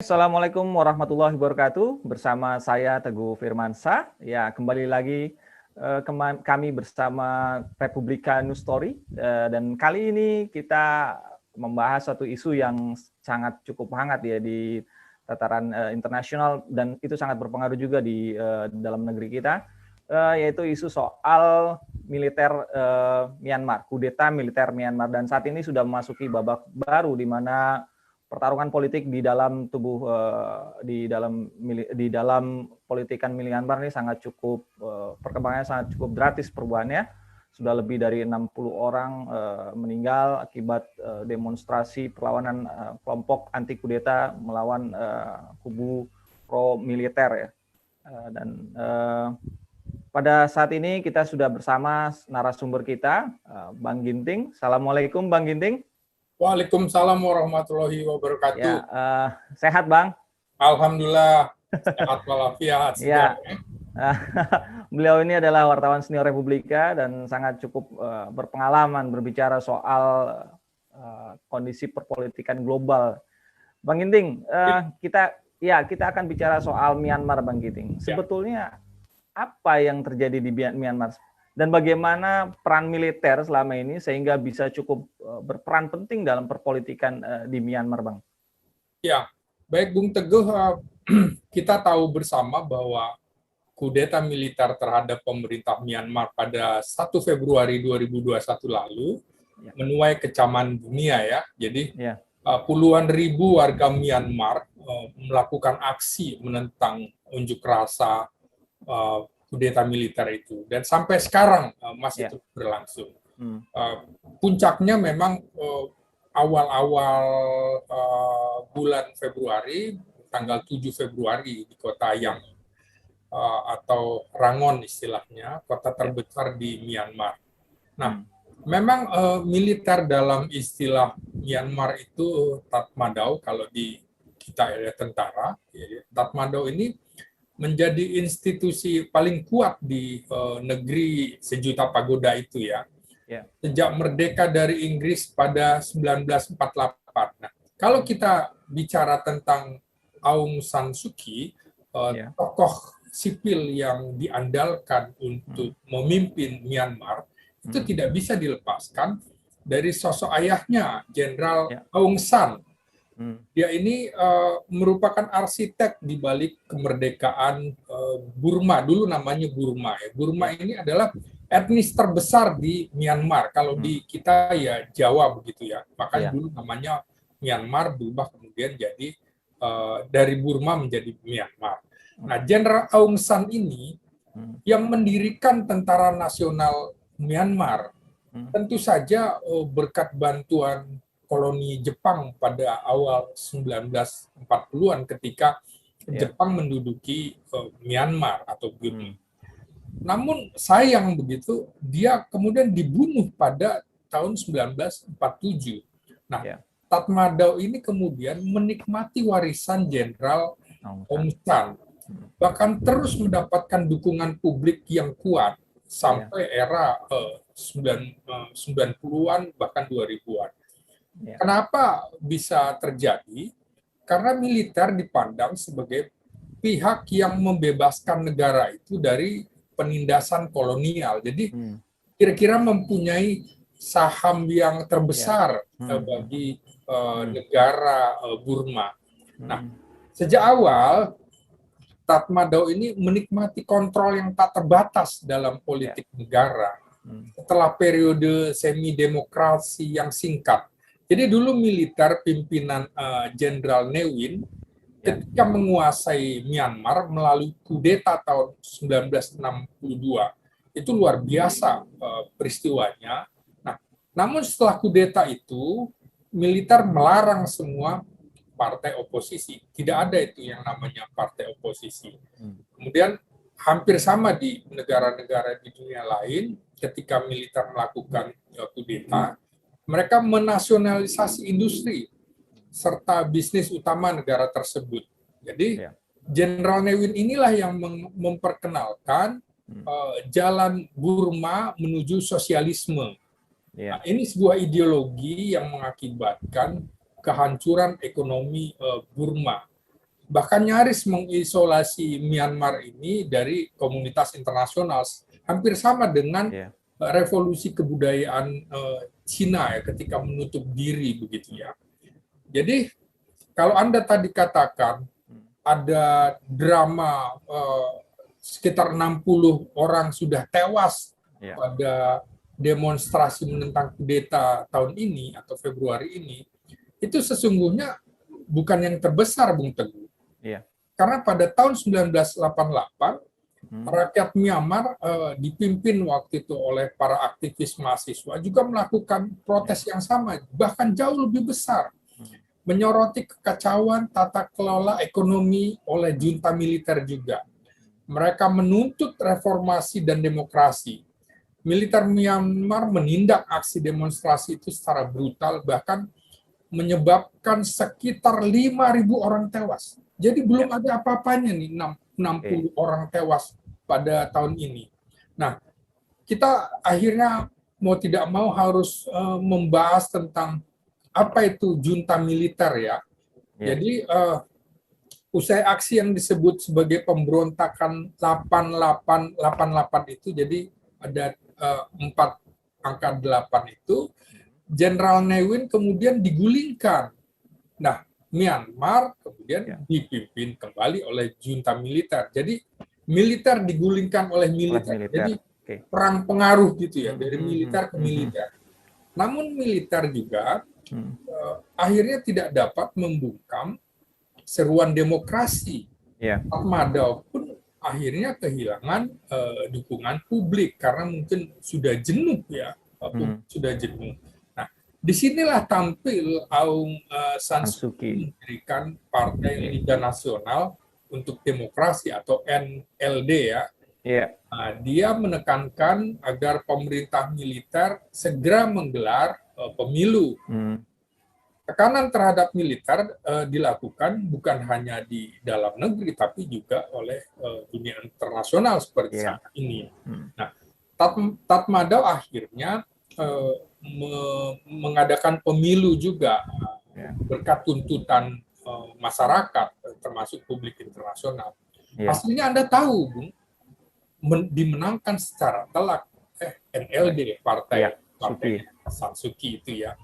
Assalamualaikum warahmatullahi wabarakatuh. Bersama saya Teguh Firmansyah. Ya, kembali lagi kami bersama Republika News Story. Dan kali ini kita membahas satu isu yang sangat cukup hangat ya di tataran internasional dan itu sangat berpengaruh juga di dalam negeri kita, yaitu isu soal militer Myanmar, kudeta militer Myanmar. Dan saat ini sudah memasuki babak baru di mana pertarungan politik di dalam tubuh di dalam politikan Myanmar ini sangat cukup perkembangannya sangat cukup drastis perubahannya. Sudah lebih dari 60 orang meninggal akibat demonstrasi perlawanan kelompok anti kudeta melawan kubu pro militer ya. Dan pada saat ini kita sudah bersama narasumber kita, Bang Ginting. Assalamualaikum Bang Ginting. Waalaikumsalam warahmatullahi wabarakatuh. Ya, sehat Bang? Alhamdulillah, sehat walafiat. Ya, beliau ini adalah wartawan senior Republika dan sangat cukup berpengalaman berbicara soal kondisi perpolitikan global. Bang Ginting, kita akan bicara soal Myanmar, Bang Ginting. Sebetulnya apa yang terjadi di Myanmar? Dan bagaimana peran militer selama ini sehingga bisa cukup berperan penting dalam perpolitikan di Myanmar, Bang? Ya, baik Bung Teguh, kita tahu bersama bahwa kudeta militer terhadap pemerintah Myanmar pada 1 Februari 2021 lalu menuai kecaman dunia ya. Jadi puluhan ribu warga Myanmar melakukan aksi menentang unjuk rasa kudeta militer itu, dan sampai sekarang masih terus berlangsung. Puncaknya memang awal-awal bulan Februari, tanggal 7 Februari di kota Yang atau Rangon istilahnya, kota terbesar di Myanmar. Nah, memang militer dalam istilah Myanmar itu Tatmadaw, kalau di kita ya tentara. Tatmadaw ini menjadi institusi paling kuat di negeri sejuta pagoda itu ya. Sejak merdeka dari Inggris pada 1948. Nah, kalau kita bicara tentang Aung San Suu Kyi, tokoh sipil yang diandalkan untuk memimpin Myanmar, itu tidak bisa dilepaskan dari sosok ayahnya, Jenderal Aung San. Dia ini merupakan arsitek di balik kemerdekaan Burma, dulu namanya Burma. Burma ini adalah etnis terbesar di Myanmar. Kalau di kita ya Jawa begitu ya. Makanya dulu namanya Myanmar, berubah kemudian jadi dari Burma menjadi Myanmar. Nah, Jenderal Aung San ini yang mendirikan Tentara Nasional Myanmar, tentu saja berkat bantuan koloni Jepang pada awal 1940-an ketika Jepang menduduki Myanmar atau Burma. Namun sayang begitu, dia kemudian dibunuh pada tahun 1947. Nah, Tatmadaw ini kemudian menikmati warisan Jenderal Aung San, bahkan terus mendapatkan dukungan publik yang kuat sampai era 90-an bahkan 2000-an. Kenapa bisa terjadi? Karena militer dipandang sebagai pihak yang membebaskan negara itu dari penindasan kolonial. Jadi kira-kira mempunyai saham yang terbesar bagi negara Burma. Nah, sejak awal Tatmadaw ini menikmati kontrol yang tak terbatas dalam politik negara. Setelah periode semi-demokrasi yang singkat. Jadi dulu militer pimpinan Jenderal Ne Win ketika menguasai Myanmar melalui kudeta tahun 1962, itu luar biasa peristiwanya. Nah, namun setelah kudeta itu, militer melarang semua partai oposisi. Tidak ada itu yang namanya partai oposisi. Kemudian hampir sama di negara-negara di dunia lain, ketika militer melakukan kudeta, mereka menasionalisasi industri serta bisnis utama negara tersebut. Jadi Jenderal Ne Win inilah yang memperkenalkan jalan Burma menuju sosialisme. Nah, ini sebuah ideologi yang mengakibatkan kehancuran ekonomi Burma. bahkan nyaris mengisolasi Myanmar ini dari komunitas internasional, hampir sama dengan revolusi kebudayaan Cina ya, ketika menutup diri begitu ya. Jadi kalau Anda tadi katakan ada drama sekitar 60 orang sudah tewas pada demonstrasi menentang kudeta tahun ini atau Februari ini, itu sesungguhnya bukan yang terbesar, Bung Teguh. Karena pada tahun 1988, rakyat Myanmar dipimpin waktu itu oleh para aktivis mahasiswa juga melakukan protes yang sama, bahkan jauh lebih besar, menyoroti kekacauan tata kelola ekonomi oleh junta militer juga. Mereka menuntut reformasi dan demokrasi. Militer Myanmar menindak aksi demonstrasi itu secara brutal, bahkan menyebabkan sekitar 5.000 orang tewas. Jadi belum ada apa-apanya nih 60 orang tewas pada tahun ini. Nah, kita akhirnya mau tidak mau harus membahas tentang apa itu junta militer ya. Jadi usai aksi yang disebut sebagai pemberontakan 8888 itu, jadi ada 4 angka 8 itu, Jenderal Ne Win kemudian digulingkan. Nah, Myanmar kemudian dipimpin kembali oleh junta militer. Jadi militer digulingkan oleh militer. Jadi perang pengaruh gitu ya, dari militer ke militer. Namun militer juga akhirnya tidak dapat membungkam seruan demokrasi. Tatmadaw pun akhirnya kehilangan dukungan publik karena mungkin sudah jenuh ya, sudah jenuh. Disinilah tampil Aung San Suu Kyi mendirikan Partai Liga Nasional untuk Demokrasi atau NLD ya. Dia menekankan agar pemerintah militer segera menggelar pemilu. Tekanan terhadap militer dilakukan bukan hanya di dalam negeri tapi juga oleh dunia internasional seperti saat ini. Nah, Tatmadaw akhirnya mengadakan pemilu juga berkat tuntutan masyarakat termasuk publik internasional. Hasilnya Anda tahu, Bung, dimenangkan secara telak NLD, partai San Suu Kyi itu ya.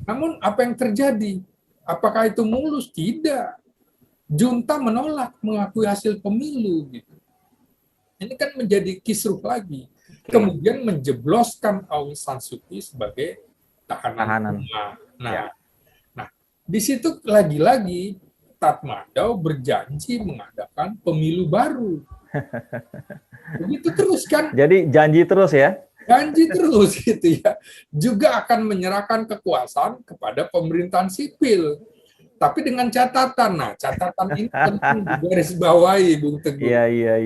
Namun apa yang terjadi? Apakah itu mulus? Tidak. Junta menolak mengakui hasil pemilu gitu. Ini kan menjadi kisruh lagi. Kemudian menjebloskan Aung San Suu Kyi sebagai tahanan rumah. Nah, di situ lagi-lagi Tatmadaw berjanji mengadakan pemilu baru. Begitu terus kan? Jadi janji terus ya? Janji terus gitu ya. Juga akan menyerahkan kekuasaan kepada pemerintahan sipil. Tapi dengan catatan. Nah, catatan ini penting digarisbawahi, Bung Teguh. Iya.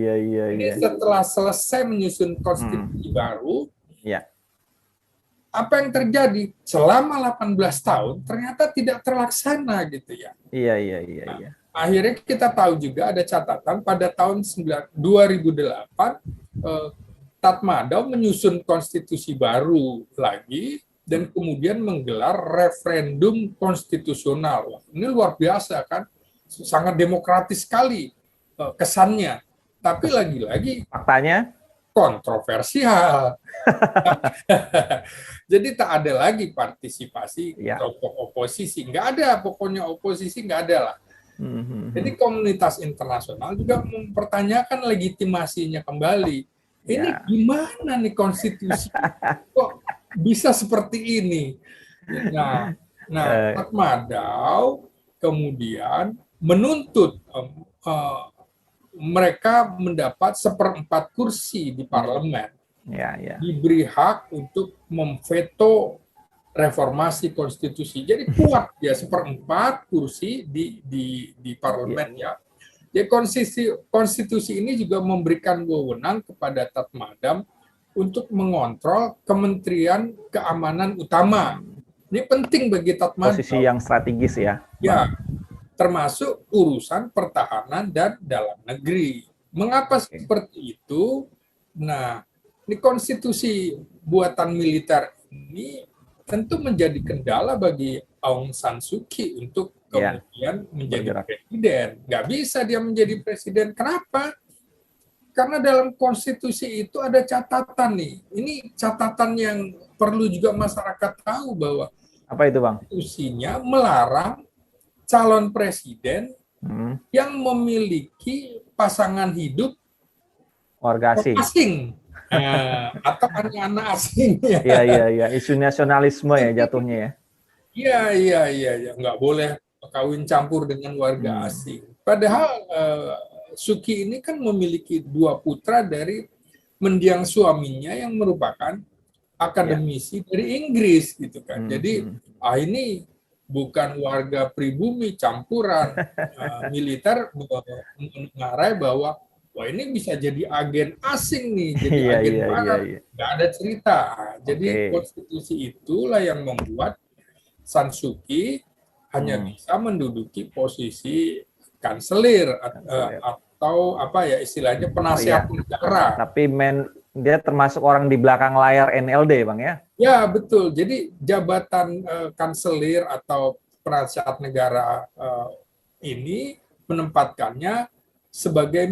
Ini setelah selesai menyusun konstitusi baru, apa yang terjadi? Selama 18 tahun ternyata tidak terlaksana gitu ya. Iya. Akhirnya kita tahu juga ada catatan pada tahun 2008 Tatmadaw menyusun konstitusi baru lagi dan kemudian menggelar referendum konstitusional. Ini luar biasa kan, sangat demokratis sekali kesannya. Tapi lagi-lagi faktanya kontroversial. Jadi tak ada lagi partisipasi kelompok oposisi. Nggak ada, pokoknya oposisi nggak ada lah. Jadi komunitas internasional juga mempertanyakan legitimasinya kembali. Ini gimana nih konstitusi? Kok bisa seperti ini? Nah, Tatmadaw kemudian menuntut mereka mendapat 1/4 kursi di parlemen. Diberi hak untuk memveto reformasi konstitusi. Jadi kuat ya 1/4 kursi di parlemen ya. Jadi konstitusi ini juga memberikan wewenang kepada Tatmadaw untuk mengontrol Kementerian Keamanan Utama. Ini penting bagi Tatmadaw. Posisi yang strategis ya. Ya, termasuk urusan pertahanan dan dalam negeri. Mengapa seperti itu? Nah, ini konstitusi buatan militer ini tentu menjadi kendala bagi Aung San Suu Kyi untuk kemudian menjadi bergerak. presiden. Nggak bisa dia menjadi presiden. Kenapa? Karena dalam konstitusi itu ada catatan nih. Ini catatan yang perlu juga masyarakat tahu bahwa Apa itu, Bang? konstitusinya melarang calon presiden yang memiliki pasangan hidup warga asing. Atau anak-anak asing. Iya. Isu nasionalisme ya jatuhnya ya. Iya. Nggak boleh kawin campur dengan warga asing. Padahal Suki ini kan memiliki 2 putra dari mendiang suaminya yang merupakan akademisi dari Inggris gitu kan. Jadi ini bukan warga pribumi campuran militer mengarai bahwa wah ini bisa jadi agen asing nih, jadi agen barat. Nggak ada cerita. Jadi konstitusi itulah yang membuat San Suu Kyi hanya bisa menduduki posisi kanselir atau apa ya istilahnya penasihat negara. Tapi dia termasuk orang di belakang layar NLD, Bang ya? Ya, betul. Jadi jabatan kanselir atau penasihat negara ini menempatkannya sebagai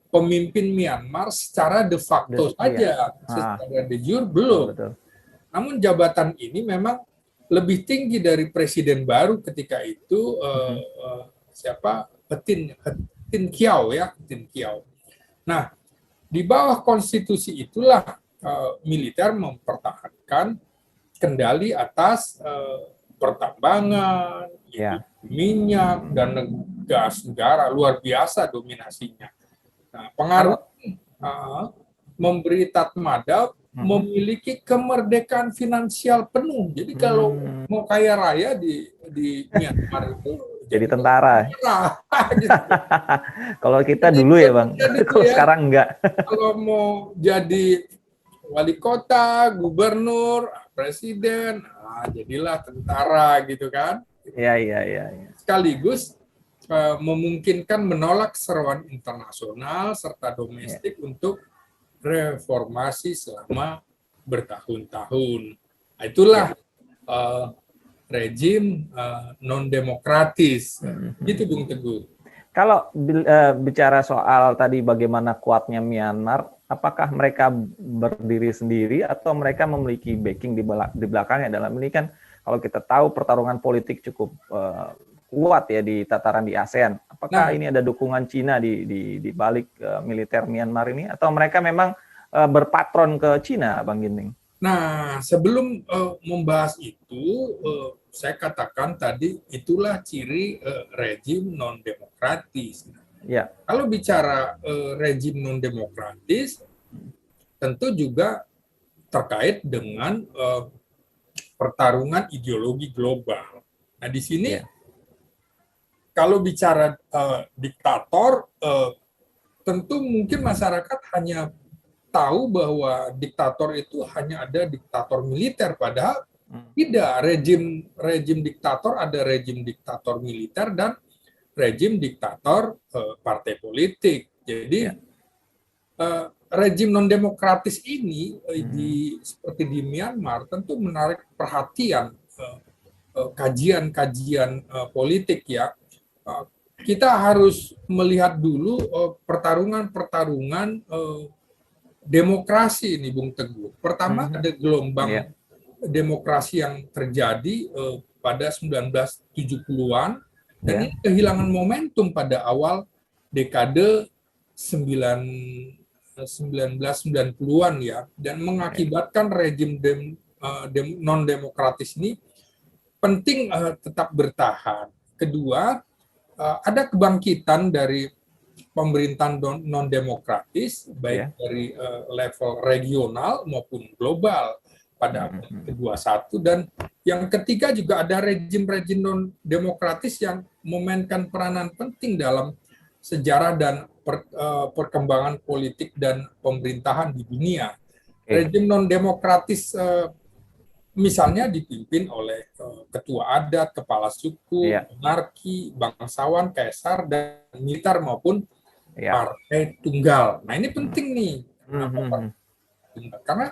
pemimpin Myanmar secara de facto saja, secara de jure belum. Betul. Namun jabatan ini memang lebih tinggi dari presiden baru ketika itu siapa? Tin Kiau ya, Tin Kiau. Nah, di bawah konstitusi itulah militer mempertahankan kendali atas pertambangan, minyak dan gas negara, luar biasa dominasinya. Nah, pengaruh memberi Tatmadaw memiliki kemerdekaan finansial penuh. Jadi kalau mau kaya raya di Myanmar itu jadi tentara. Kalau kita dulu ya, Bang. Kalau sekarang enggak. Kalau mau jadi wali kota, gubernur, presiden, jadilah tentara gitu kan. Iya. Sekaligus memungkinkan menolak seruan internasional serta domestik untuk reformasi selama bertahun-tahun. Itulah rejim non-demokratis. Gitu, Bung Teguh. Kalau bicara soal tadi bagaimana kuatnya Myanmar, apakah mereka berdiri sendiri atau mereka memiliki backing di belakangnya? Dalam ini kan kalau kita tahu pertarungan politik cukup kuat ya di tataran di ASEAN. Apakah ini ada dukungan Cina di balik militer Myanmar ini atau mereka memang berpatron ke Cina, Bang Ginting? Nah, sebelum membahas itu, saya katakan tadi itulah ciri rejim non-demokratis. Ya. Kalau bicara rejim non-demokratis, tentu juga terkait dengan pertarungan ideologi global. Nah, di sini kalau bicara diktator, tentu mungkin masyarakat hanya tahu bahwa diktator itu hanya ada diktator militer, padahal tidak. Rejim diktator ada rejim diktator militer dan rejim diktator partai politik. Jadi rejim non demokratis ini seperti di Myanmar tentu menarik perhatian kajian-kajian politik ya. Kita harus melihat dulu pertarungan demokrasi ini, Bung Teguh. Pertama ada gelombang demokrasi yang terjadi pada 1970-an dan ini kehilangan momentum pada awal dekade 1990-an ya, dan mengakibatkan rejim non-demokratis ini penting tetap bertahan. Kedua, ada kebangkitan dari pemerintahan non-demokratis, baik dari level regional maupun global pada abad ke-21. Dan yang ketiga juga ada rejim-rejim non-demokratis yang memainkan peranan penting dalam sejarah dan perkembangan politik dan pemerintahan di dunia. Rejim non-demokratis misalnya dipimpin oleh ketua adat, kepala suku, monarki, bangsawan, kaisar, dan militer maupun partai tunggal. Nah ini penting nih, karena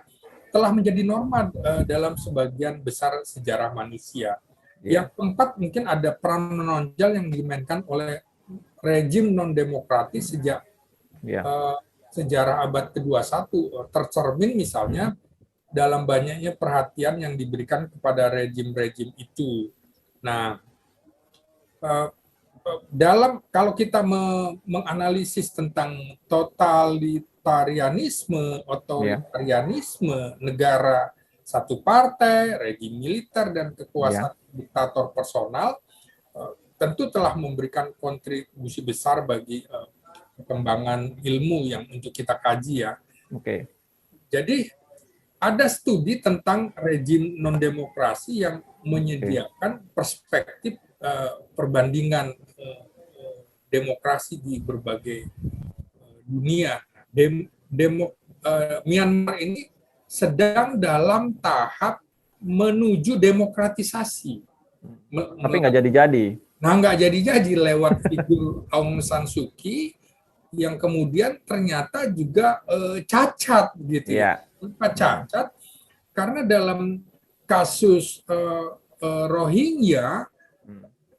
telah menjadi norma dalam sebagian besar sejarah manusia. Yang keempat, mungkin ada peran menonjol yang dimainkan oleh rejim non-demokratis sejak sejarah abad ke-21, tercermin misalnya dalam banyaknya perhatian yang diberikan kepada rejim-rejim itu. Nah, kalau kita menganalisis tentang totalitarianisme, otoritarianisme, negara satu partai, rejim militer, dan kekuasaan diktator personal, tentu telah memberikan kontribusi besar bagi perkembangan ilmu yang untuk kita kaji ya. Jadi ada studi tentang rejim non-demokrasi yang menyediakan perspektif perbandingan demokrasi di berbagai dunia. Myanmar ini sedang dalam tahap menuju demokratisasi. Tapi nggak jadi-jadi. Nah, nggak jadi-jadi lewat figur Aung San Suu Kyi yang kemudian ternyata juga cacat gitu ya. Cacat karena dalam kasus Rohingya,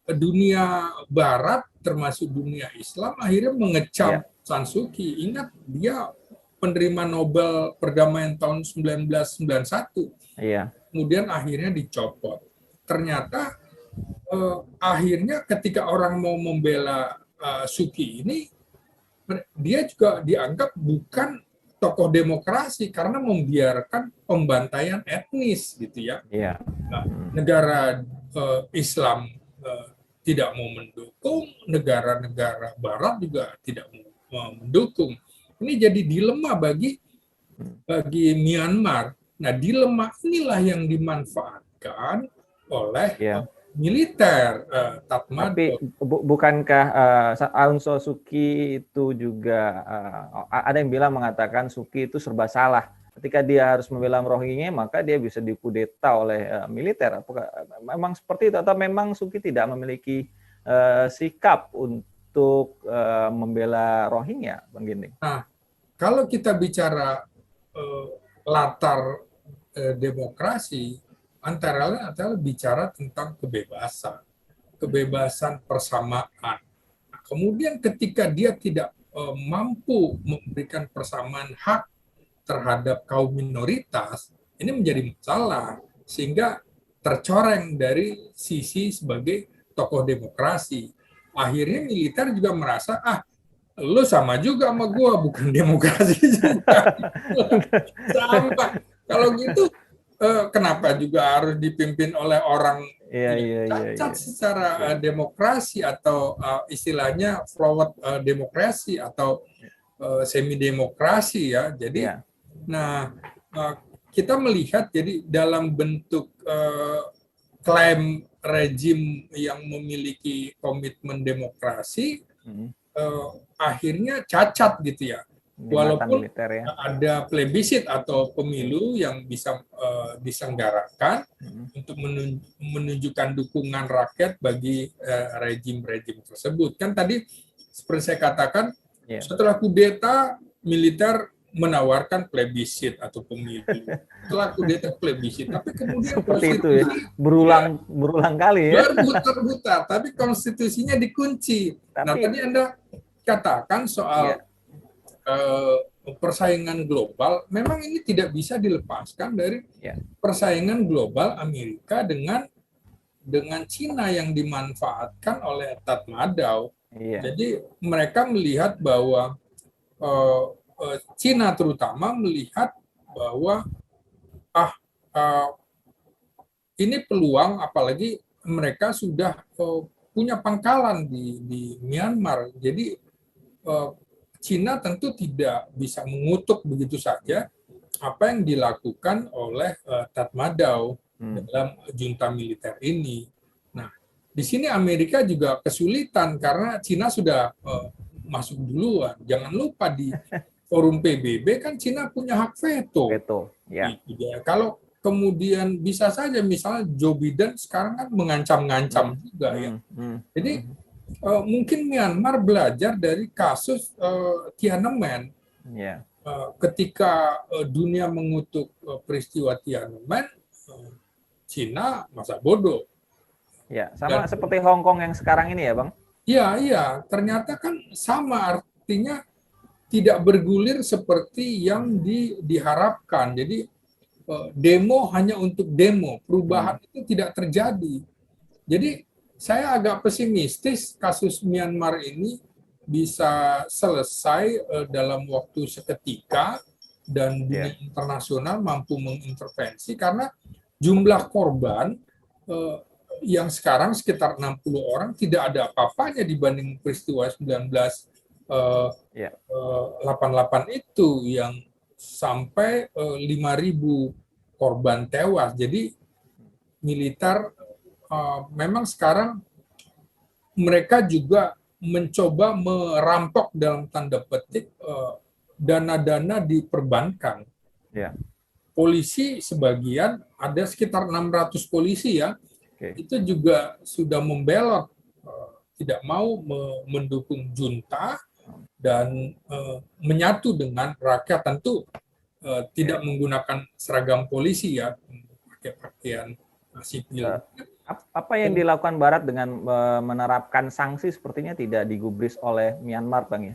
dunia Barat termasuk dunia Islam akhirnya mengecam San Suu Kyi. Ingat, dia penerima Nobel Perdamaian tahun 1991. Kemudian akhirnya dicopot. Ternyata akhirnya ketika orang mau membela Suu Kyi ini, dia juga dianggap bukan tokoh demokrasi karena membiarkan pembantaian etnis gitu ya. Nah, negara Islam tidak mau mendukung, negara-negara Barat juga tidak mau mendukung. Ini jadi dilema bagi Myanmar. Nah, dilema inilah yang dimanfaatkan oleh militer Tatmadaw. Tapi bukankah Aung San Suu Kyi itu juga ada yang bilang mengatakan Suu Kyi itu serba salah. Ketika dia harus membela Rohingya, maka dia bisa dikudeta oleh militer. Apakah memang seperti itu atau memang Suu Kyi tidak memiliki sikap untuk membela Rohingya, Bang Ginting? Nah, kalau kita bicara latar demokrasi, antara lain adalah bicara tentang kebebasan persamaan. Kemudian ketika dia tidak mampu memberikan persamaan hak terhadap kaum minoritas, ini menjadi masalah sehingga tercoreng dari sisi sebagai tokoh demokrasi. Akhirnya militer juga merasa lu sama juga sama gua, bukan demokrasi juga. Sama. Kalau gitu kenapa juga harus dipimpin oleh orang cacat secara demokrasi atau istilahnya flawed demokrasi atau semi demokrasi ya. Jadi kita melihat jadi dalam bentuk klaim rejim yang memiliki komitmen demokrasi akhirnya cacat gitu ya. Walaupun ada plebiscit atau pemilu yang bisa diselenggarakan untuk menunjukkan dukungan rakyat bagi rejim-rejim tersebut. Kan tadi seperti saya katakan, setelah kudeta militer menawarkan plebiscit atau pemilu. Setelah kudeta plebiscit, tapi kemudian seperti itu ya, berulang kali ya. Berputar-putar, tapi konstitusinya dikunci. Nah, tadi Anda katakan soal persaingan global, memang ini tidak bisa dilepaskan dari persaingan global Amerika dengan Cina yang dimanfaatkan oleh Tatmadaw. Jadi mereka melihat bahwa Cina terutama melihat bahwa ini peluang, apalagi mereka sudah punya pangkalan di Myanmar. Jadi Cina tentu tidak bisa mengutuk begitu saja apa yang dilakukan oleh Tatmadaw dalam junta militer ini. Nah, di sini Amerika juga kesulitan karena Cina sudah masuk duluan. Jangan lupa di forum PBB kan Cina punya hak veto. Kalau kemudian bisa saja misalnya Joe Biden sekarang kan mengancam-ngancam juga ya. Jadi mungkin Myanmar belajar dari kasus Tiananmen. Ketika dunia mengutuk peristiwa Tiananmen, Cina masa bodoh. Ya, Dan sama seperti Hong Kong yang sekarang ini ya, Bang? iya, iya, ternyata kan sama, artinya tidak bergulir seperti yang diharapkan. Jadi demo hanya untuk demo, perubahan itu tidak terjadi. Jadi saya agak pesimistis kasus Myanmar ini bisa selesai dalam waktu seketika dan dunia internasional mampu mengintervensi karena jumlah korban eh, yang sekarang sekitar 60 orang tidak ada apa-apanya dibanding peristiwa 1988 itu yang sampai 5.000 korban tewas. Jadi militer memang sekarang mereka juga mencoba merampok dalam tanda petik dana-dana di perbankan. Ya. Polisi sebagian, ada sekitar 600 polisi ya, itu juga sudah membelot, tidak mau mendukung junta dan menyatu dengan rakyat. Tentu tidak menggunakan seragam polisi ya, pakai pakaian sipil. Apa yang dilakukan Barat dengan menerapkan sanksi sepertinya tidak digubris oleh Myanmar, Bang ya?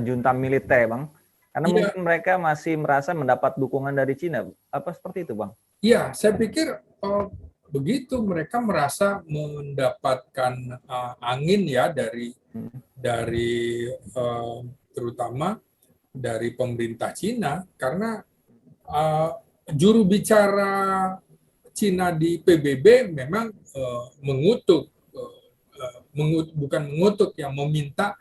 Junta militer, Bang. Karena mungkin mereka masih merasa mendapat dukungan dari Cina. Apa seperti itu, Bang? Iya, saya pikir begitu, mereka merasa mendapatkan angin ya dari terutama dari pemerintah Cina, karena juru bicara Cina di PBB memang mengutuk, bukan mengutuk, yang meminta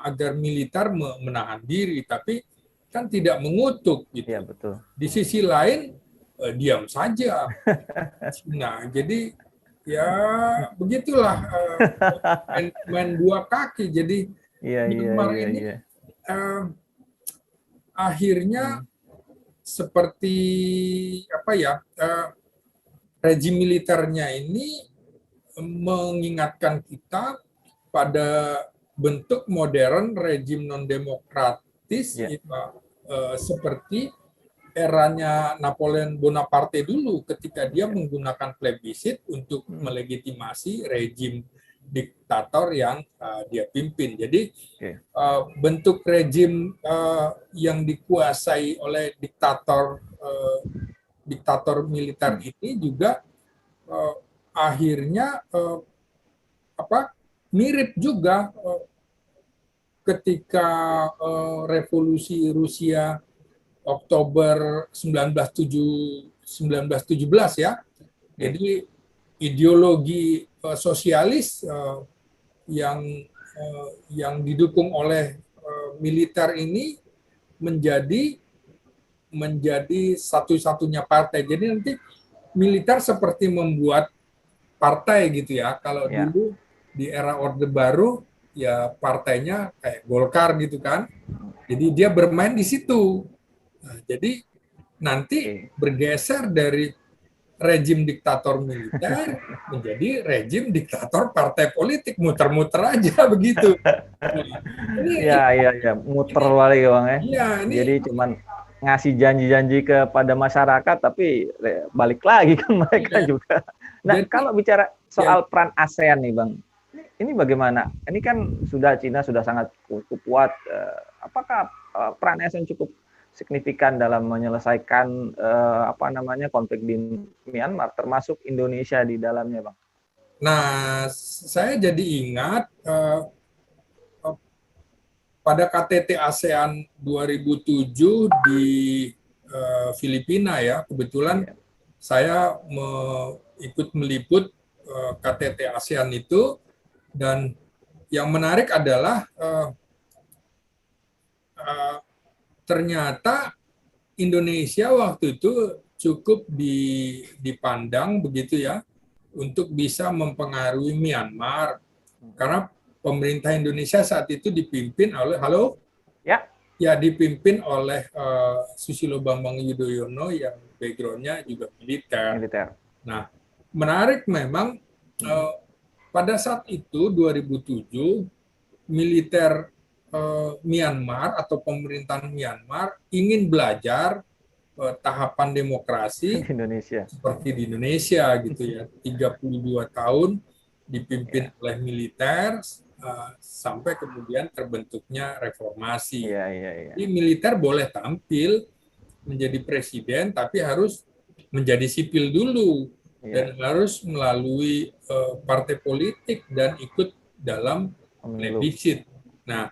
agar militer menahan diri, tapi kan tidak mengutuk gitu. Ya, betul. Di sisi lain diam saja Cina. Jadi ya begitulah, main dua kaki. Jadi Myanmar ini akhirnya seperti apa ya, rejim militernya ini mengingatkan kita pada bentuk modern rejim non-demokratis seperti eranya Napoleon Bonaparte dulu ketika dia menggunakan plebissit untuk melegitimasi rejim diktator yang dia pimpin. Jadi bentuk rejim yang dikuasai oleh diktator militer ini juga akhirnya mirip juga ketika revolusi Rusia Oktober 1917 ya. Jadi ideologi sosialis yang didukung oleh militer ini menjadi satu-satunya partai. Jadi nanti militer seperti membuat partai gitu ya. Kalau dulu di era Orde Baru ya partainya kayak Golkar gitu kan. Jadi dia bermain di situ. Nah, jadi nanti bergeser dari rejim diktator militer menjadi rejim diktator partai politik, muter-muter aja begitu. Iya, muter balik Bang ya. Iya, jadi cuman ngasih janji-janji kepada masyarakat tapi balik lagi kan mereka juga. Nah, jadi, kalau bicara soal peran ASEAN nih Bang, ini bagaimana? Ini kan Cina sudah sangat kuat. Apakah peran ASEAN cukup signifikan dalam menyelesaikan konflik di Myanmar, termasuk Indonesia di dalamnya, Bang? Nah, saya jadi ingat pada KTT ASEAN 2007 di Filipina ya, kebetulan saya ikut meliput KTT ASEAN itu, dan yang menarik adalah ternyata Indonesia waktu itu cukup dipandang begitu ya untuk bisa mempengaruhi Myanmar, karena pemerintah Indonesia saat itu dipimpin oleh dipimpin oleh Susilo Bambang Yudhoyono yang background-nya juga militer. Nah, menarik memang pada saat itu 2007 militer Myanmar atau pemerintahan Myanmar ingin belajar tahapan demokrasi Di Indonesia. seperti di Indonesia gitu ya, 32 tahun dipimpin oleh militer sampai kemudian terbentuknya reformasi. Iya, iya, iya. Jadi militer boleh tampil menjadi presiden, tapi harus menjadi sipil dulu Iya, dan harus melalui partai politik dan ikut dalam pemilu. plebiscit. Nah,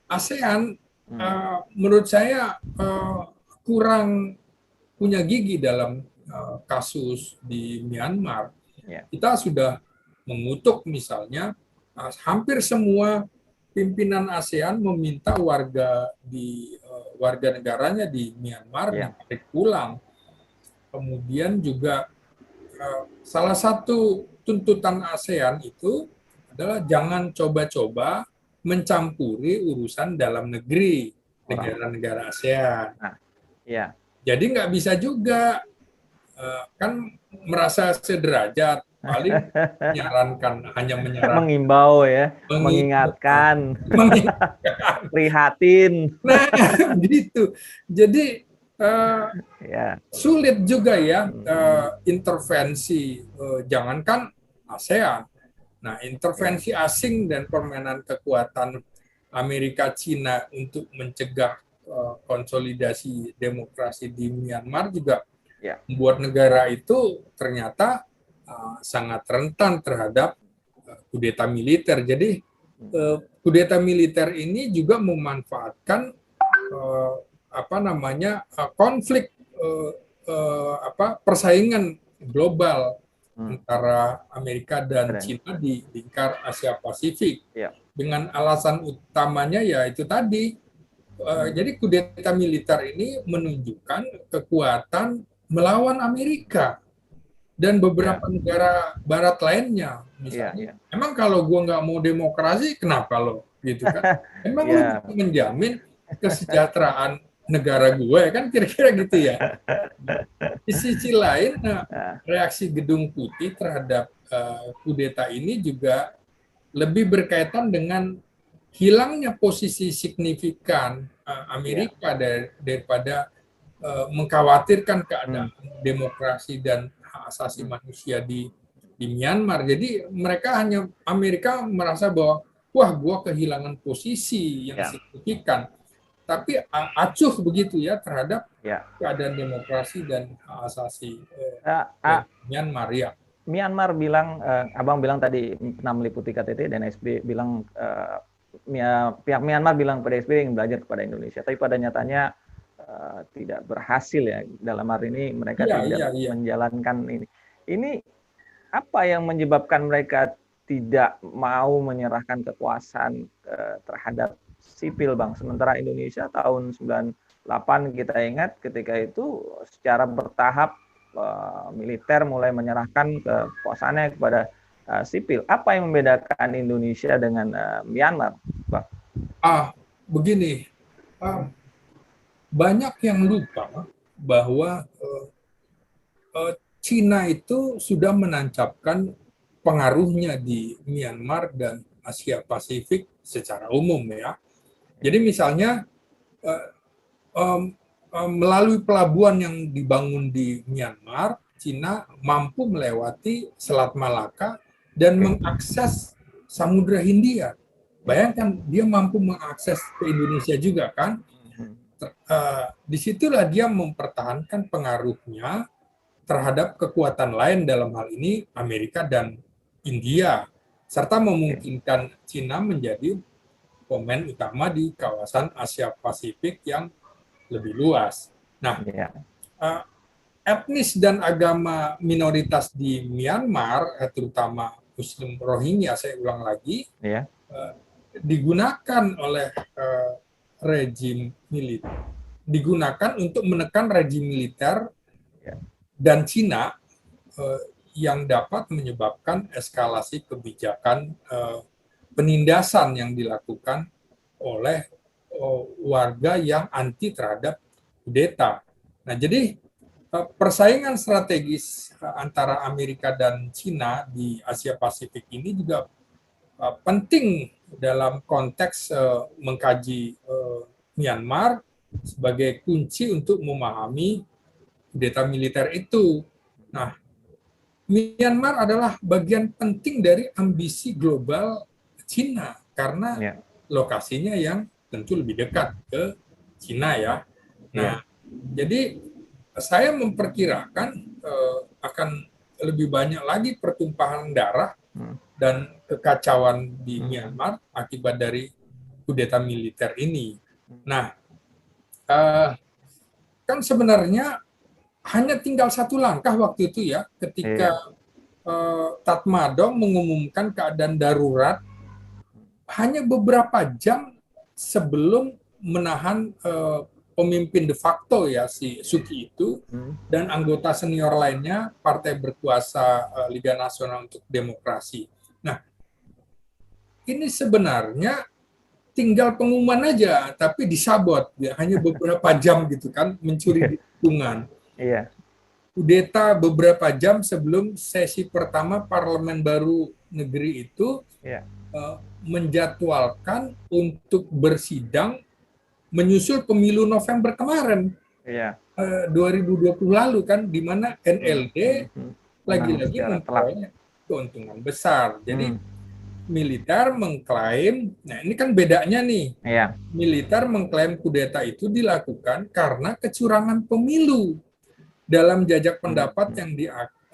ASEAN Hmm. menurut saya kurang punya gigi dalam kasus di Myanmar. Ya, Kita sudah mengutuk misalnya hampir semua pimpinan ASEAN meminta warga negaranya di Myanmar ya, ditarik pulang. Kemudian juga salah satu tuntutan ASEAN itu adalah jangan coba-coba mencampuri urusan dalam negeri orang. negara-negara ASEAN. Nah, ya. Jadi nggak bisa juga kan merasa sederajat, paling hanya menyarankan, Mengimbau ya, mengingatkan, mengingatkan, mengingatkan. prihatin. Nah, gitu. Jadi Ya. sulit juga ya Hmm. intervensi, jangankan ASEAN. Nah, Ya, intervensi asing dan permainan kekuatan Amerika Cina untuk mencegah konsolidasi demokrasi di Myanmar juga ya. membuat negara itu ternyata sangat rentan terhadap kudeta militer. Jadi kudeta militer ini juga memanfaatkan konflik persaingan global Hmm. antara Amerika dan Keren. Cina di lingkar Asia Pasifik Ya. dengan alasan utamanya ya itu tadi. Jadi kudeta militer ini menunjukkan kekuatan melawan Amerika dan Ya. beberapa negara Barat lainnya. Ya. Misalnya, Ya. emang kalau gua nggak mau demokrasi, kenapa lo? Gitu kan? Emang lo Ya. bisa menjamin kesejahteraan negara gue kan kira-kira gitu ya. Di sisi lain, Nah, reaksi Gedung Putih terhadap kudeta ini juga lebih berkaitan dengan hilangnya posisi signifikan ya. Amerika daripada mengkhawatirkan Hmm. keadaan demokrasi dan hak asasi Hmm. manusia di Myanmar. Jadi Amerika merasa bahwa wah, gua kehilangan posisi yang Ya. signifikan. Tapi acuh begitu ya terhadap Ya. keadaan demokrasi dan hak asasi Ah, warga ah, Myanmar ya. Myanmar bilang, Abang bilang tadi pernah meliputi KTT dan SB bilang, pihak Myanmar bilang pada SB ingin belajar kepada Indonesia, tapi pada nyatanya tidak berhasil ya. Dalam hari ini mereka Iya, tidak iya, iya. menjalankan ini. Ini apa yang menyebabkan mereka tidak mau menyerahkan kekuasaan terhadap sipil, Bang? Sementara Indonesia tahun 98 kita ingat ketika itu secara bertahap militer mulai menyerahkan kekuasaannya kepada sipil. Apa yang membedakan Indonesia dengan Myanmar, Bang? Begini, banyak yang lupa bahwa Cina itu sudah menancapkan pengaruhnya di Myanmar dan Asia Pasifik secara umum ya. Jadi misalnya melalui pelabuhan yang dibangun di Myanmar, Cina mampu melewati Selat Malaka dan mengakses Samudra Hindia. Bayangkan dia mampu mengakses ke Indonesia juga kan? Disitulah dia mempertahankan pengaruhnya terhadap kekuatan lain dalam hal ini Amerika dan India, serta memungkinkan Cina menjadi pemain utama di kawasan Asia Pasifik yang lebih luas. Nah, Ya. etnis dan agama minoritas di Myanmar, terutama Muslim Rohingya, saya ulang lagi, Ya. digunakan oleh rejim militer, digunakan untuk menekan rejim militer dan Cina yang dapat menyebabkan eskalasi kebijakan penindasan yang dilakukan oleh warga yang anti terhadap kudeta. Nah, jadi persaingan strategis antara Amerika dan Cina di Asia Pasifik ini juga penting dalam konteks mengkaji Myanmar sebagai kunci untuk memahami kudeta militer itu. Nah, Myanmar adalah bagian penting dari ambisi global Cina karena lokasinya yang tentu lebih dekat ke Cina ya. Nah, jadi saya memperkirakan akan lebih banyak lagi pertumpahan darah dan kekacauan di Myanmar akibat dari kudeta militer ini. Nah, kan sebenarnya hanya tinggal satu langkah waktu itu ya, ketika Tatmadaw mengumumkan keadaan darurat hanya beberapa jam sebelum menahan pemimpin de facto ya si Suki itu dan anggota senior lainnya partai berkuasa Liga Nasional untuk Demokrasi. Nah, ini sebenarnya tinggal pengumuman aja, tapi disabot ya, hanya beberapa jam gitu kan, mencuri dukungan. Kudeta beberapa jam sebelum sesi pertama parlemen baru negeri itu menjadwalkan untuk bersidang menyusul pemilu November kemarin, 2020 lalu kan, di mana NLD lagi-lagi memperoleh keuntungan besar. Jadi militer mengklaim, nah ini kan bedanya nih, militer mengklaim kudeta itu dilakukan karena kecurangan pemilu dalam jajak pendapat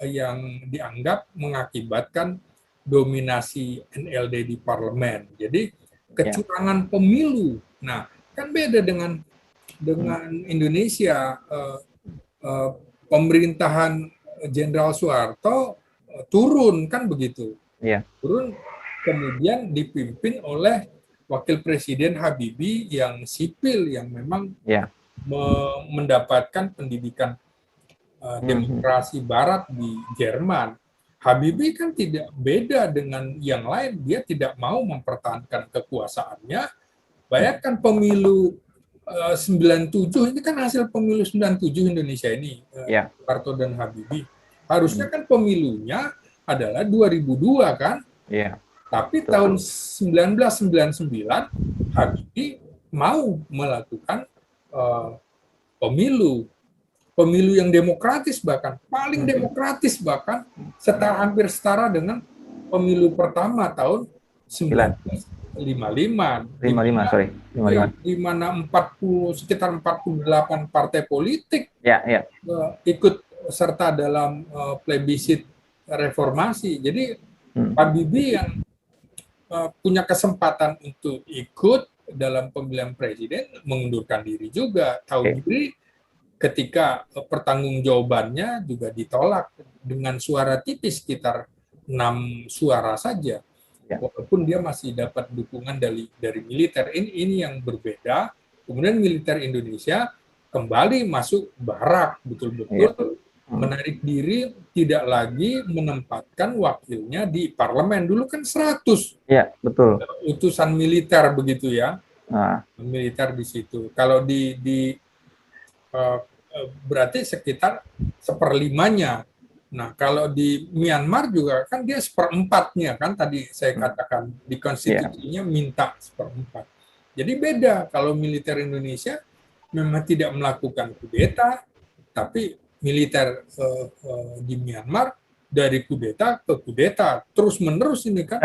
yang dianggap mengakibatkan dominasi NLD di parlemen. Jadi kecurangan pemilu. Nah, kan beda dengan Indonesia. Pemerintahan Jenderal Soeharto turun kan begitu. Turun kemudian dipimpin oleh Wakil Presiden Habibie yang sipil yang memang mendapatkan pendidikan demokrasi Barat di Jerman. Habibie kan tidak beda dengan yang lain, dia tidak mau mempertahankan kekuasaannya. Bayangkan pemilu 97 ini kan hasil pemilu 97 Indonesia ini, Soeharto dan Habibie. Harusnya kan pemilunya adalah 2002 kan? Tapi tahun 1999 Habibie mau melakukan pemilu yang demokratis, bahkan paling demokratis, bahkan hampir setara dengan pemilu pertama tahun 1955. Di mana sekitar 48 partai politik ikut serta dalam plebisit reformasi. Jadi Habibie yang punya kesempatan untuk ikut dalam pemilihan presiden mengundurkan diri juga, tahu diri ketika pertanggungjawabannya juga ditolak dengan suara tipis, sekitar 6 suara saja, walaupun dia masih dapat dukungan dari militer. Ini yang berbeda. Kemudian militer Indonesia kembali masuk barak, betul-betul menarik diri, tidak lagi menempatkan wakilnya di parlemen. Dulu kan 100 utusan militer begitu ya, militer di situ. Kalau berarti sekitar 1/5-nya. Nah, kalau di Myanmar juga kan dia 1/4-nya kan, tadi saya katakan di konstitusinya minta 1/4. Jadi beda kalau militer Indonesia memang tidak melakukan kudeta, tapi militer di Myanmar dari kudeta ke kudeta terus-menerus ini kan,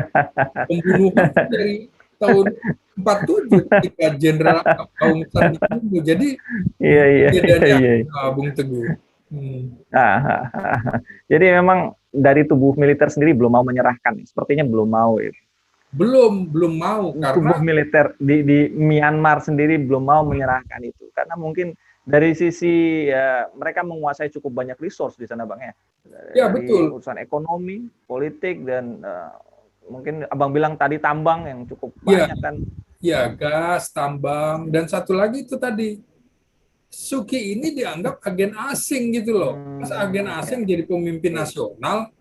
pembunuhan dari tahun 47 ketika Jenderal Aung San Suu. Jadi bedanya Bung Teguh. Jadi memang dari tubuh militer sendiri belum mau menyerahkan, sepertinya belum mau. Belum mau karena tubuh militer di Myanmar sendiri belum mau menyerahkan itu, karena mungkin dari sisi mereka menguasai cukup banyak resource di sana, Bang ya. Ya, betul. Urusan ekonomi, politik, dan mungkin Abang bilang tadi tambang yang cukup banyak kan. Ya, gas, tambang, dan satu lagi itu tadi, Suki ini dianggap agen asing gitu loh. Masa agen asing jadi pemimpin nasional?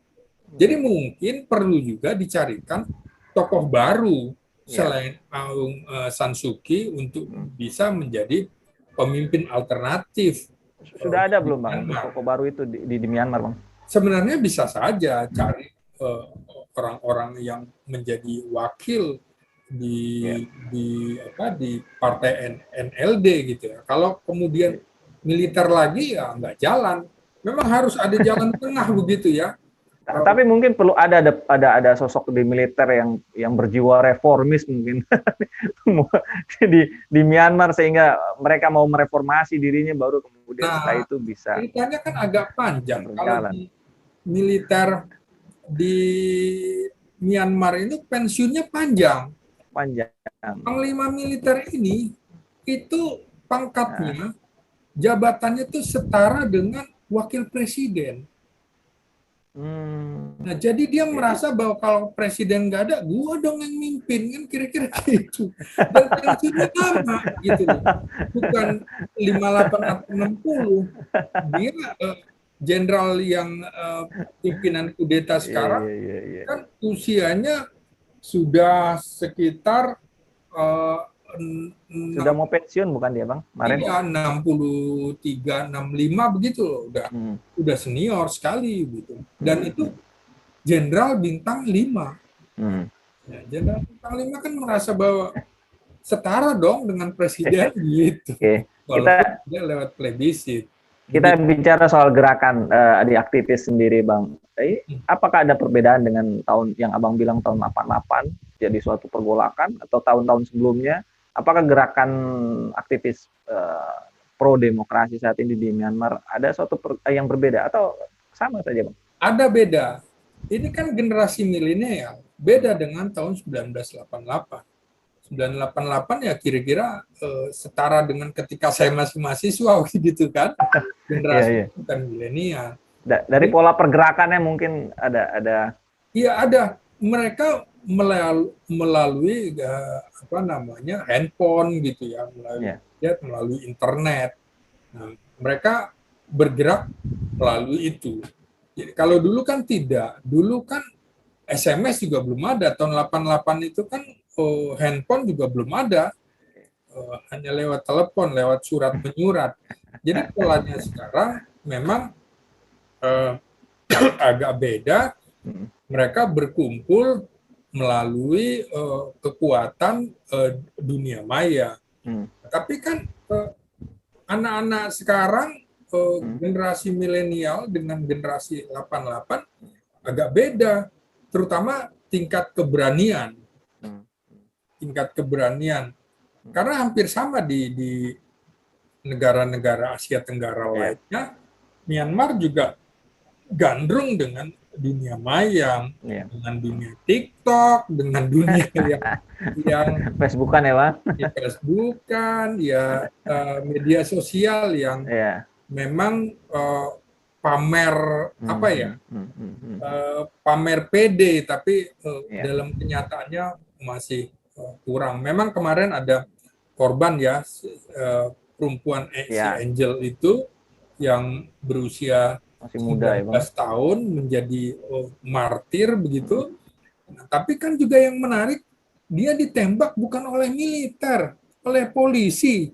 Jadi mungkin perlu juga dicarikan tokoh baru selain Aung San Suu Kyi untuk bisa menjadi pemimpin alternatif. Sudah ada belum, Bang, tokoh baru itu di Myanmar, Bang? Sebenarnya bisa saja cari orang-orang yang menjadi wakil di partai NLD gitu ya. Kalau kemudian militer lagi ya nggak jalan. Memang harus ada jalan tengah begitu ya. Tapi mungkin perlu ada sosok di militer yang berjiwa reformis mungkin di Myanmar, sehingga mereka mau mereformasi dirinya, baru kemudian setelah itu bisa ceritanya kan agak panjang. Kalau berjalan. di militer di Myanmar itu pensiunnya panjang. Panjang. Panglima militer ini itu pangkatnya, jabatannya itu setara dengan wakil presiden. Nah, jadi dia merasa bahwa kalau presiden nggak ada, gua dong yang mimpin, kan kira-kira gitu. Dan pensiunnya lama gitu loh. Bukan 58 atau 60. Dia jenderal yang pimpinan kudeta sekarang kan usianya sudah sekitar sudah mau pensiun bukan dia, Bang? Kemarin. Iya, 63, 65 begitu loh, udah senior sekali gitu. Dan itu jenderal bintang 5. Ya, jenderal bintang 5 kan merasa bahwa setara dong dengan presiden gitu. Walaupun dia lewat plebiscit. Kita bicara soal gerakan di aktivis sendiri, Bang. Apakah ada perbedaan dengan tahun yang Abang bilang tahun 88 jadi suatu pergolakan, atau tahun-tahun sebelumnya? Apakah gerakan aktivis pro demokrasi saat ini di Myanmar ada suatu yang berbeda atau sama saja, Bang? Ada beda. Ini kan generasi milenial, beda dengan tahun 1988. 1988 ya kira-kira setara dengan ketika saya masih mahasiswa gitu kan. Generasi bukan milenial. Dari pola pergerakannya mungkin ada. Iya, ada. Mereka melalui handphone gitu ya, melalui internet. Nah, mereka bergerak melalui itu. Jadi, kalau dulu kan tidak. Dulu kan SMS juga belum ada. Tahun 88 itu kan handphone juga belum ada. Hanya lewat telepon, lewat surat menyurat. Jadi polanya sekarang memang agak beda. Mereka berkumpul melalui kekuatan dunia maya. Tapi kan anak-anak sekarang, generasi milenial dengan generasi 88 agak beda, terutama tingkat keberanian. Tingkat keberanian. Karena hampir sama di negara-negara Asia Tenggara lainnya, Myanmar juga gandrung dengan dunia maya, dengan dunia TikTok, dengan dunia yang Facebookan ya, Bang? Facebookan, ya media sosial yang memang pamer pamer PD, tapi dalam kenyataannya masih kurang. Memang kemarin ada korban ya, perempuan si Angel itu yang berusia masih muda 19 tahun menjadi martir begitu. Nah, tapi kan juga yang menarik, dia ditembak bukan oleh militer, oleh polisi.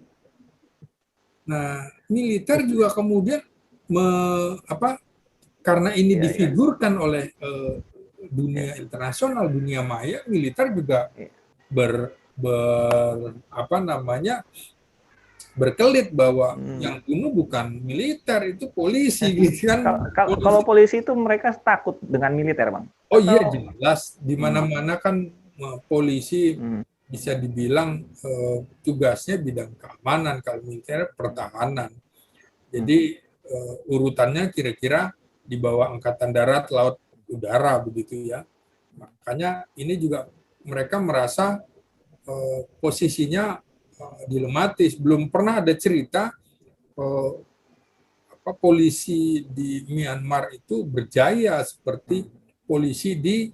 Nah, militer juga kemudian karena ini difigurkan oleh dunia internasional, dunia maya, militer juga berkelit bahwa yang bunuh bukan militer, itu polisi gitu kan. Kalau polisi itu mereka takut dengan militer, Bang? Oh iya, jelas. Di mana-mana kan polisi bisa dibilang tugasnya bidang keamanan, kalau militer pertahanan. Jadi urutannya kira-kira di bawah Angkatan Darat, Laut, Udara begitu ya. Makanya ini juga mereka merasa posisinya dilematis. Belum pernah ada cerita polisi di Myanmar itu berjaya seperti polisi di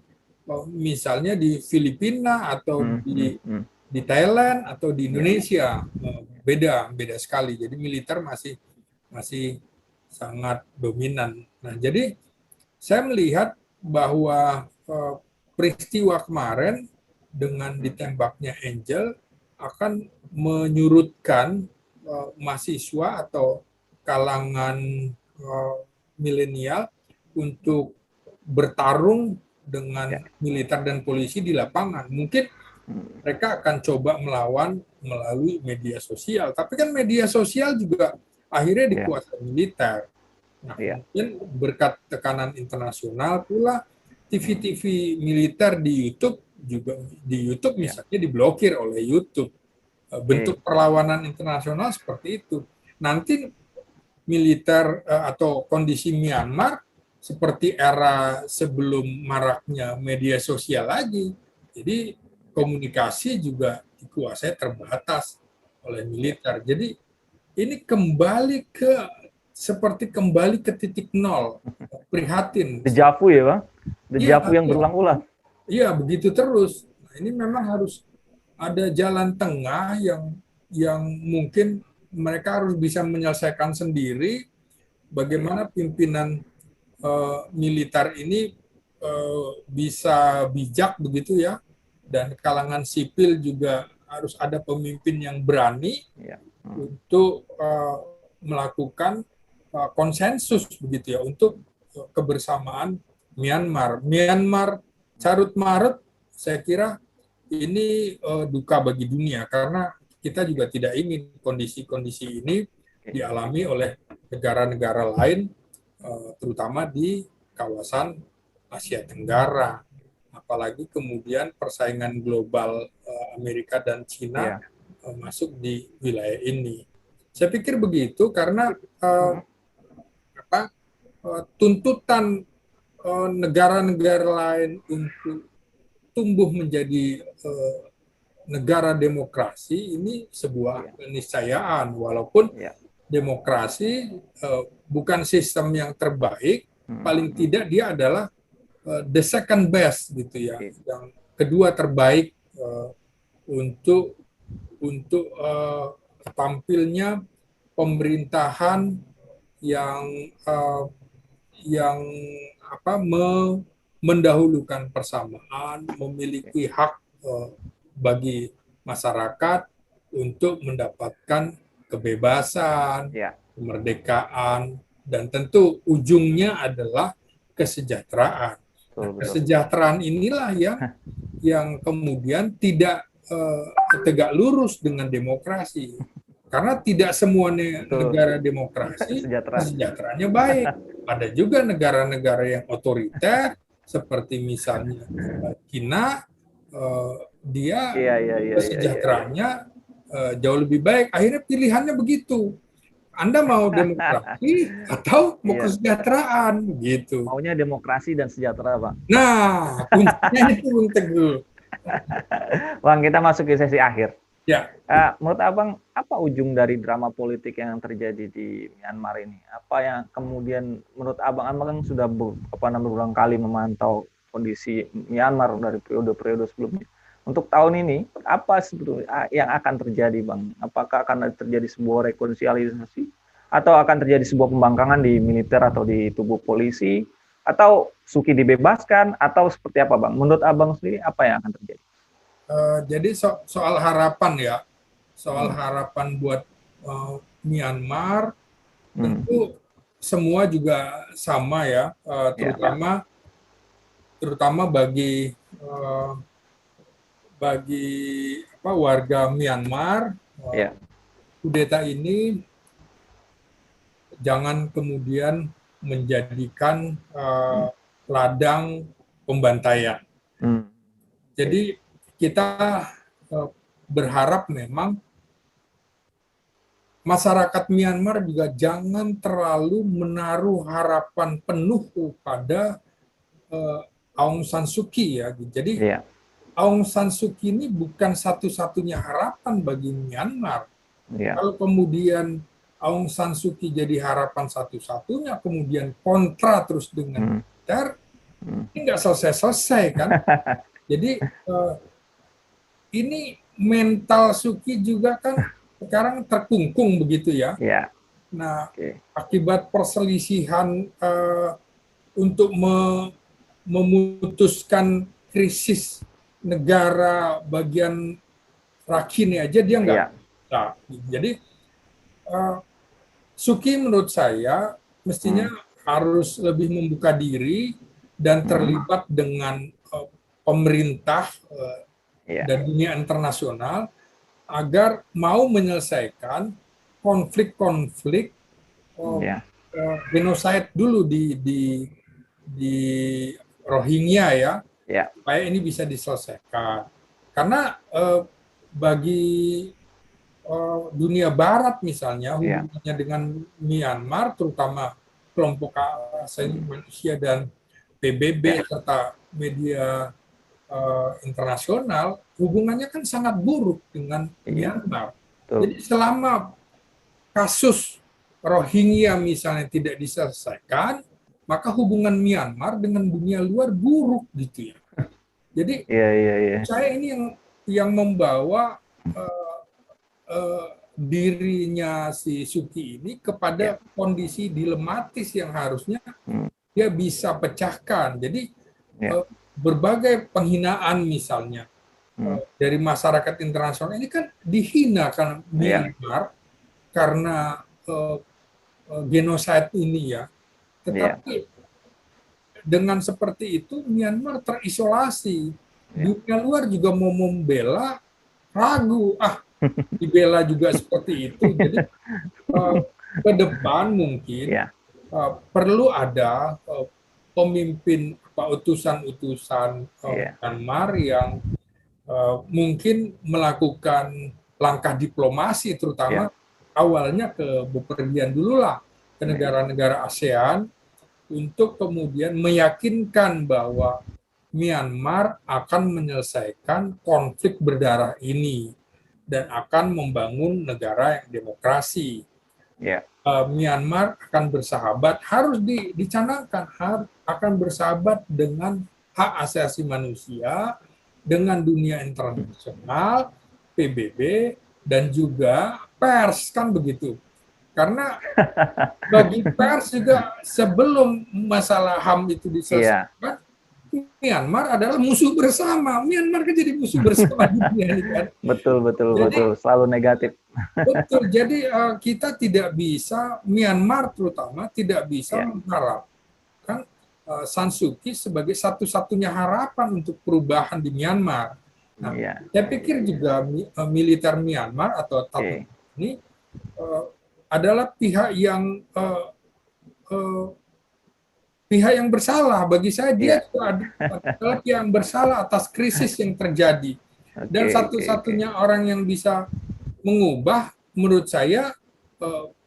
misalnya di Filipina atau di Thailand atau di Indonesia. Beda sekali. Jadi militer masih sangat dominan. Nah, jadi saya melihat bahwa peristiwa kemarin dengan ditembaknya Angel akan menyurutkan mahasiswa atau kalangan milenial untuk bertarung dengan militer dan polisi di lapangan. Mungkin mereka akan coba melawan melalui media sosial. Tapi kan media sosial juga akhirnya Ya. dikuasai militer. Nah, Ya. kemudian berkat tekanan internasional pula TV-TV militer di YouTube Ya. misalnya diblokir oleh YouTube. Bentuk perlawanan internasional seperti itu. Nanti militer atau kondisi Myanmar seperti era sebelum maraknya media sosial lagi. Jadi komunikasi juga dikuasai terbatas oleh militer. Jadi ini seperti kembali ke titik nol. Prihatin. Dejavu ya, Bang? Iya, Dejavu yang berulang-ulang. iya, begitu terus. Nah, ini memang harus ada jalan tengah yang mungkin mereka harus bisa menyelesaikan sendiri. Bagaimana pimpinan militer ini bisa bijak begitu ya, dan kalangan sipil juga harus ada pemimpin yang berani untuk melakukan konsensus begitu ya untuk kebersamaan Myanmar. Myanmar carut marut, saya kira ini duka bagi dunia karena kita juga tidak ingin kondisi-kondisi ini dialami oleh negara-negara lain, terutama di kawasan Asia Tenggara. Apalagi kemudian persaingan global Amerika dan Cina masuk di wilayah ini. Saya pikir begitu karena tuntutan negara-negara lain untuk tumbuh menjadi negara demokrasi ini sebuah keniscayaan, walaupun demokrasi bukan sistem yang terbaik, paling tidak dia adalah the second best gitu ya, yang kedua terbaik untuk tampilnya pemerintahan yang mendahulukan persamaan, memiliki hak bagi masyarakat untuk mendapatkan kebebasan, kemerdekaan, dan tentu ujungnya adalah kesejahteraan. Kesejahteraan inilah yang kemudian tidak tegak lurus dengan demokrasi. Karena tidak semua negara demokrasi kesejahteraannya baik. Ada juga negara-negara yang otoriter, seperti misalnya China, dia kesejahteraannya jauh lebih baik. Akhirnya pilihannya begitu. Anda mau demokrasi atau mau kesejahteraan, gitu. Maunya demokrasi dan sejahtera, Bang. Nah, kuncinya itu Bung Teguh. Bang, kita masuk ke sesi akhir. Ya. Menurut Abang, apa ujung dari drama politik yang terjadi di Myanmar ini? Apa yang kemudian menurut Abang kan sudah berulang kali memantau kondisi Myanmar dari periode-periode sebelumnya. Untuk tahun ini, apa sebetulnya yang akan terjadi, Bang? Apakah akan terjadi sebuah rekonsiliasi? Atau akan terjadi sebuah pembangkangan di militer atau di tubuh polisi? Atau Suu Kyi dibebaskan? Atau seperti apa, Bang? Menurut Abang sendiri, apa yang akan terjadi? Jadi soal harapan ya, soal harapan buat Myanmar, tentu semua juga sama ya, terutama bagi warga Myanmar. Kudeta ini jangan kemudian menjadikan ladang pembantaian. Jadi kita berharap memang masyarakat Myanmar juga jangan terlalu menaruh harapan penuh pada Aung San Suu Kyi ya. Jadi Aung San Suu Kyi ini bukan satu-satunya harapan bagi Myanmar. Kalau kemudian Aung San Suu Kyi jadi harapan satu-satunya, kemudian kontra terus dengan militer, ini nggak selesai-selesai kan. Jadi ini mental Suu Kyi juga kan sekarang terkungkung begitu ya. Nah, akibat perselisihan untuk memutuskan krisis negara bagian Rakhine aja dia nggak. Nah, jadi Suu Kyi menurut saya mestinya harus lebih membuka diri dan terlibat dengan pemerintah dan dunia internasional agar mau menyelesaikan konflik-konflik Ya. genocide dulu di Rohingya ya, Ya. supaya ini bisa diselesaikan. Karena bagi dunia Barat misalnya Ya. hubungannya dengan Myanmar, terutama kelompok asasi manusia dan PBB Ya. serta media internasional, hubungannya kan sangat buruk dengan Iya. Myanmar. Betul. Jadi selama kasus Rohingya misalnya tidak diselesaikan, maka hubungan Myanmar dengan dunia luar buruk gitu ya. Jadi Iya, iya, iya. saya ini yang membawa dirinya si Suki ini Ya. kepada kondisi dilematis yang harusnya Hmm. dia bisa pecahkan. Jadi Ya. berbagai penghinaan misalnya dari masyarakat internasional ini kan dihina kan Ya. Myanmar karena genosida ini ya. Ya. Tetapi dengan seperti itu Myanmar terisolasi. Ya. Dunia luar juga mau membela, ragu. Dibela juga seperti itu. Jadi ke depan mungkin Ya. perlu ada pemimpin utusan-utusan Ya. Myanmar yang mungkin melakukan langkah diplomasi, terutama Ya. awalnya ke bepergian dulu lah ke Ya. negara-negara ASEAN untuk kemudian meyakinkan bahwa Myanmar akan menyelesaikan konflik berdarah ini dan akan membangun negara yang demokrasi. Ya. Myanmar akan bersahabat, harus dicanangkan, akan bersahabat dengan hak asasi manusia, dengan dunia internasional, PBB, dan juga pers, kan begitu. Karena bagi pers juga sebelum masalah HAM itu Iya. diselesaikan, Myanmar adalah musuh bersama. Myanmar kan jadi musuh bersama dunia ini kan. Betul, betul, Jadi betul. Selalu negatif. betul. Jadi kita tidak bisa, Myanmar terutama tidak bisa Ya. mengharapkan San Suu Kyi sebagai satu-satunya harapan untuk perubahan di Myanmar. Nah, Iya. saya pikir juga militer Myanmar atau Tatmadaw ini adalah pihak yang bersalah. Bagi saya dia Iya. adalah pihak yang bersalah atas krisis yang terjadi. Dan Oke, oke, oke. satu-satunya orang yang bisa mengubah, menurut saya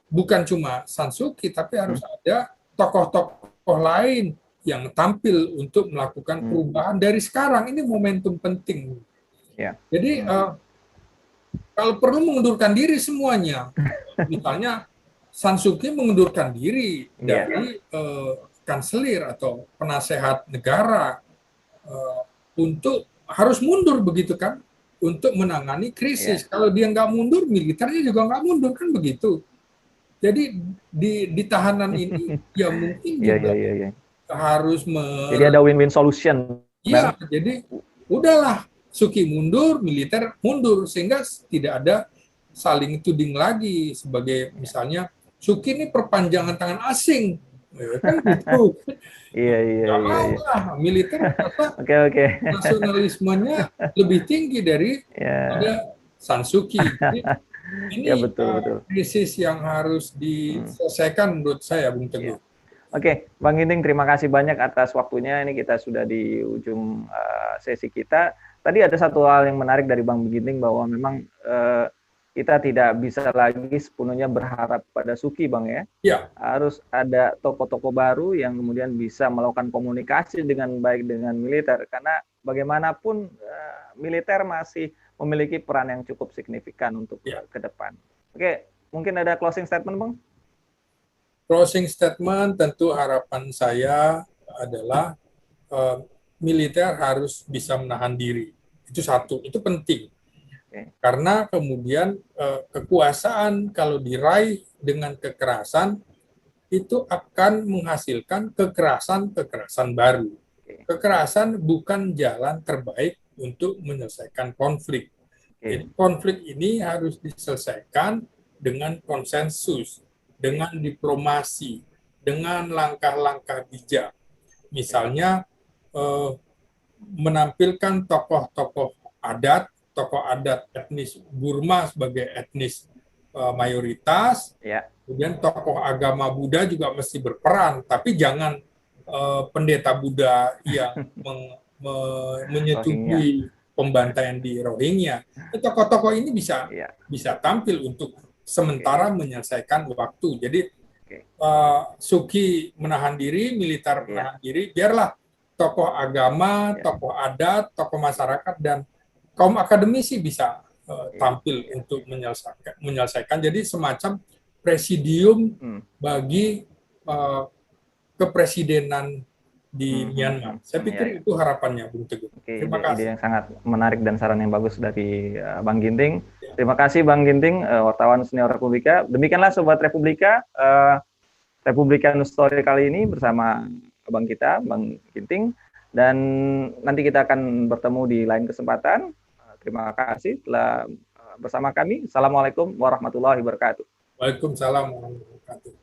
bukan cuma San Suu Kyi, tapi harus ada tokoh-tokoh lain yang tampil untuk melakukan perubahan dari sekarang. Ini momentum penting. Ya. Jadi kalau perlu mengundurkan diri semuanya. Misalnya San Suu Kyi mengundurkan diri dari kanselir atau penasehat negara untuk harus mundur begitu kan untuk menangani krisis. Kalau dia nggak mundur, militernya juga nggak mundur kan begitu. Jadi di tahanan ini ya mungkin juga harus jadi ada win-win solution. Iya, jadi udahlah Suu Kyi mundur, militer mundur sehingga tidak ada saling tuding lagi sebagai misalnya Suu Kyi ini perpanjangan tangan asing. Kan gitu. Iya. Nggak mau lah, militer Oke. nasionalismenya lebih tinggi dari ada San Suu Kyi. Jadi, ini betul. krisis yang harus diselesaikan menurut saya, Bung Teguh. Oke, Bang Ginting, terima kasih banyak atas waktunya. Ini kita sudah di ujung sesi kita. Tadi ada satu hal yang menarik dari Bang Ginting bahwa memang kita tidak bisa lagi sepenuhnya berharap pada Suu Kyi, Bang ya. Ya. Harus ada tokoh-tokoh baru yang kemudian bisa melakukan komunikasi dengan baik dengan militer. Karena bagaimanapun militer masih memiliki peran yang cukup signifikan untuk ke depan. Oke, mungkin ada closing statement, Bang? Closing statement tentu harapan saya adalah militer harus bisa menahan diri. Itu satu, itu penting. Karena kemudian kekuasaan kalau diraih dengan kekerasan itu akan menghasilkan kekerasan baru. Kekerasan bukan jalan terbaik untuk menyelesaikan konflik. Jadi konflik ini harus diselesaikan dengan konsensus, dengan diplomasi, dengan langkah-langkah bijak. Misalnya menampilkan tokoh-tokoh adat etnis Burma sebagai etnis mayoritas, Kemudian tokoh agama Buddha juga mesti berperan, tapi jangan pendeta Buddha yang Rohingya. menyetujui pembantaian di Rohingya. Tokoh-tokoh ini bisa Ya. tampil untuk sementara menyelesaikan waktu. Jadi Oke. Suki menahan diri, militer Ya. menahan diri, biarlah tokoh agama, Ya. tokoh adat, tokoh masyarakat, dan kaum akademisi bisa tampil Ya. untuk menyelesaikan. Jadi semacam presidium bagi kepresidenan di Myanmar. Saya pikir itu harapannya, Bung Teguh. Oke, Terima ide kasih. yang sangat menarik dan saran yang bagus dari Bang Ginting. Terima kasih Bang Ginting, wartawan senior Republika. Demikianlah Sobat Republika, Republika News Story kali ini bersama abang kita, Bang Ginting. Dan nanti kita akan bertemu di lain kesempatan. Terima kasih telah bersama kami. Assalamualaikum warahmatullahi wabarakatuh. Waalaikumsalam warahmatullahi wabarakatuh.